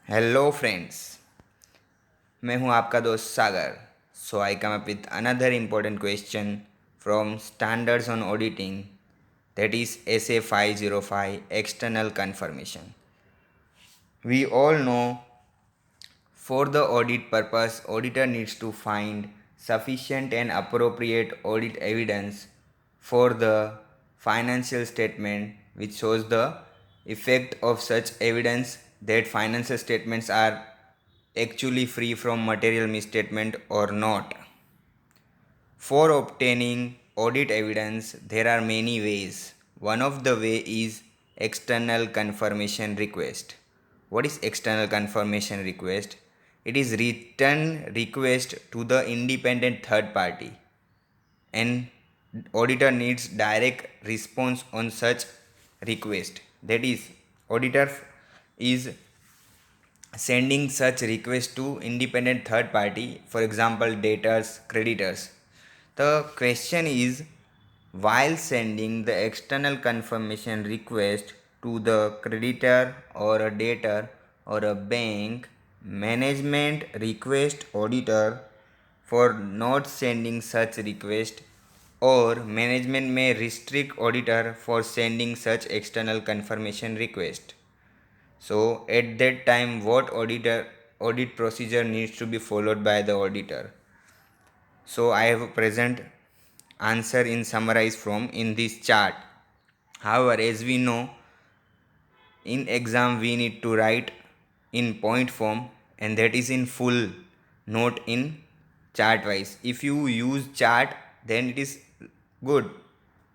Hello friends, मैं हूं आपका दोस्त Sagar. So I come up with another important question from standards on auditing, that is SA 505 external confirmation. We all know for the audit purpose, auditor needs to find sufficient and appropriate audit evidence for the financial statement which shows the effect of such evidence that financial statements are actually free from material misstatement or not. For obtaining audit evidence, there are many ways. One of the way is external confirmation request. What is external confirmation request? It is written request to the independent third party, and auditor needs direct response on such request. That is, auditor is sending such request to independent third party, for example debtors, creditors. The question is, while sending the external confirmation request to the creditor or a debtor or a bank, management request auditor for not sending such request, or management may restrict auditor for sending such external confirmation request. So at that time, what audit procedure needs to be followed by the auditor? So I have present answer in summarized form in this chart. However, as we know, in exam we need to write in point form, and that is in full, not in chart wise. If you use chart, then it is good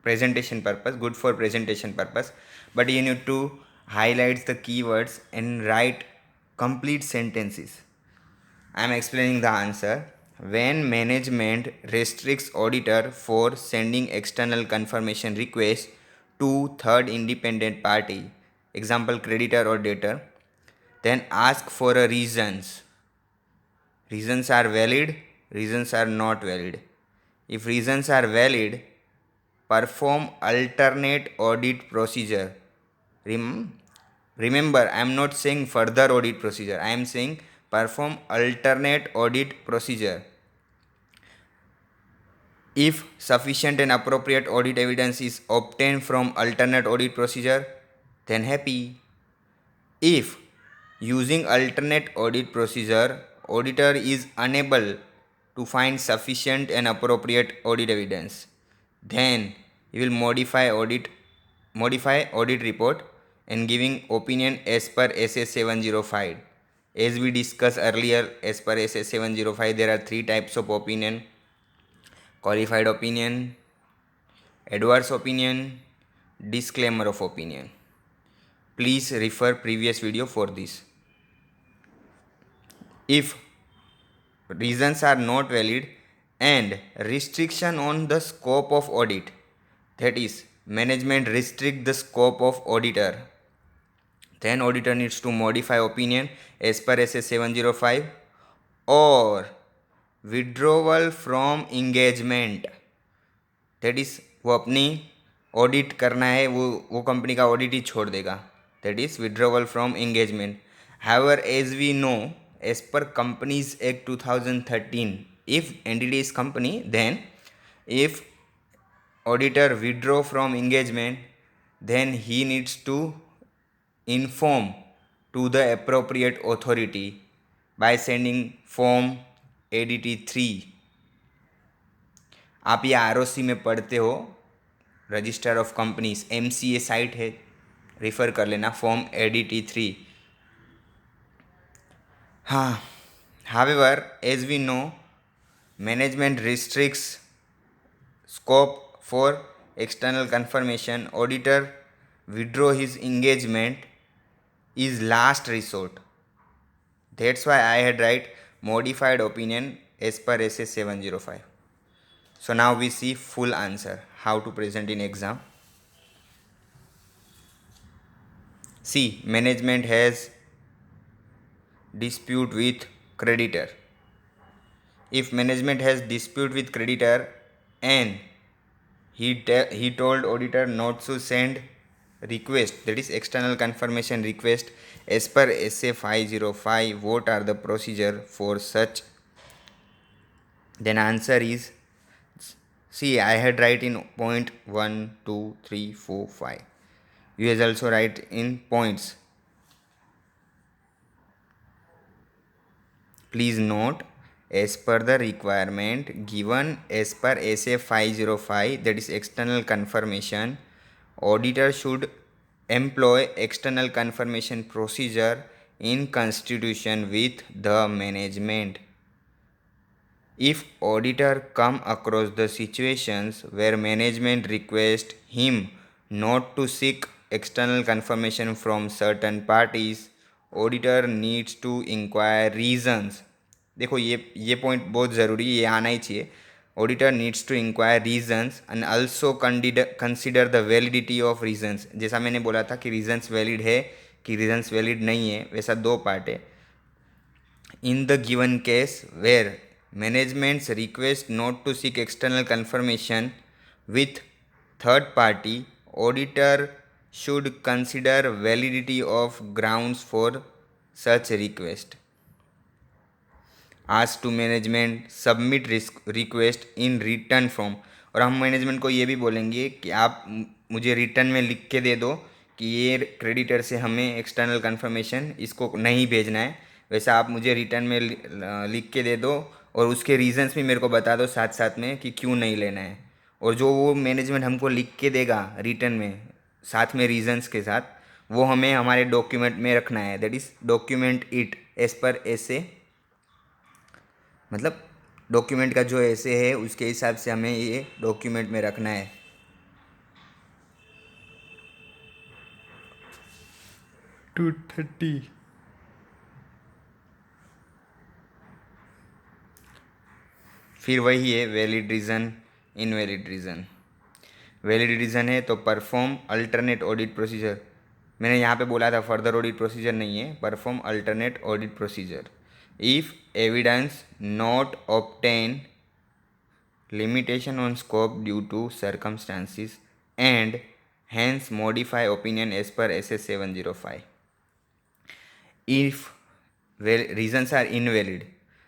good for presentation purpose, but you need to highlight the keywords and write complete sentences. I am explaining the answer. When management restricts auditor for sending external confirmation request to third independent party, example creditor or debtor, then ask for a reasons. Reasons are valid, reasons are not valid. If reasons are valid, perform alternate audit procedure. Remember, I am not saying further audit procedure. I am saying perform alternate audit procedure. If sufficient and appropriate audit evidence is obtained from alternate audit procedure, then happy. If using alternate audit procedure, auditor is unable to find sufficient and appropriate audit evidence, then he will modify audit report and giving opinion as per SA 705. As we discussed earlier, as per SA 705, there are three types of opinion: qualified opinion, adverse opinion, disclaimer of opinion. Please refer previous video for this. If reasons are not valid and restriction on the scope of audit, that is, management restrict the scope of auditor, then auditor needs to modify opinion as per SA 705 or withdrawal from engagement. That is वो अपनी audit करना है, वो company का audit ही छोड़ देगा. That is withdrawal from engagement. However, as we know, as per companies act 2013, if entity is company, then if auditor withdraw from engagement, then he needs to inform to the appropriate authority by sending form ADT3. आप ये ROC में पढ़ते हो, register of companies, MCA site है, refer कर लेना, form ADT3. हाँ, however, as we know, management restricts scope for external confirmation. Auditor withdraw his engagement is last resort. That's why I had write modified opinion as per SA 705. So now we see full answer, how to present in exam. See, management has dispute with creditor. If management has dispute with creditor and he told auditor not to send request, that is external confirmation request, As per SA 505, what are the procedure for such? Then answer is, see, I had write in point 1, 2, 3, 4, 5. You has also write in points. Please note, as per the requirement given as per SA 505, that is external confirmation, auditor should employ external confirmation procedure in constitution with the management. If auditor come across the situations where management request him not to seek external confirmation from certain parties, auditor needs to inquire reasons. देखो ये point बहुत ज़रूरी, ये आना ही चाहिए. Auditor needs to inquire reasons and also consider the validity of reasons. जैसा मैंने बोला था कि रीजंस वैलिड है कि रीजंस वैलिड नहीं है, वैसा दो पार्ट है. In the given case where management's request not to seek external confirmation with third party, auditor should consider validity of grounds for such request. Ask to management submit request in written form. और हम management को ये भी बोलेंगे कि आप मुझे return में लिख के दे दो कि ये क्रेडिटर से हमें एक्सटर्नल कन्फर्मेशन इसको नहीं भेजना है, वैसा आप मुझे रिटर्न में लिख के दे दो और उसके रीजंस भी मेरे को बता दो साथ साथ में कि क्यों नहीं लेना है. और जो वो मैनेजमेंट हमको लिख के देगा रिटर्न में साथ में रीजंस के साथ, वो हमें हमारे डॉक्यूमेंट में रखना है. That is document it as पर ऐसे, मतलब डॉक्यूमेंट का जो ऐसे है उसके हिसाब से हमें ये डॉक्यूमेंट में रखना है. 230. फिर वही है valid reason invalid reason. Valid reason है तो परफॉर्म अल्टरनेट ऑडिट प्रोसीजर. मैंने यहाँ पे बोला था फर्दर ऑडिट प्रोसीजर नहीं है, perform alternate audit procedure. If evidence not obtain, limitation on scope due to circumstances, and hence modify opinion as per SS 705. If reasons are invalid,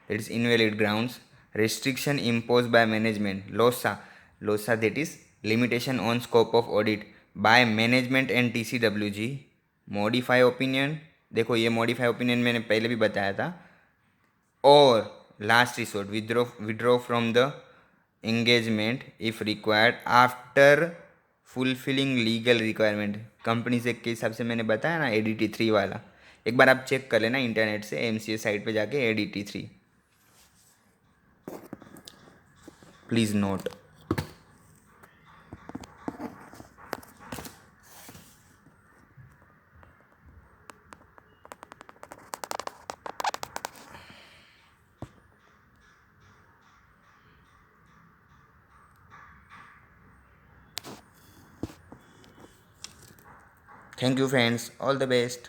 that is invalid grounds, restriction imposed by management, LOSA that is limitation on scope of audit by management and TCWG, modify opinion. देखो ये modify opinion मैंने पहले भी बताया था. और last resort withdraw from the engagement if required after fulfilling legal requirement. Companies act के हिसाब से मैंने बताया ना ADT 3 वाला, एक बार आप चेक कर लेना इंटरनेट से MCA साइट पे जाके ADT 3. Please note. Thank you friends, all the best.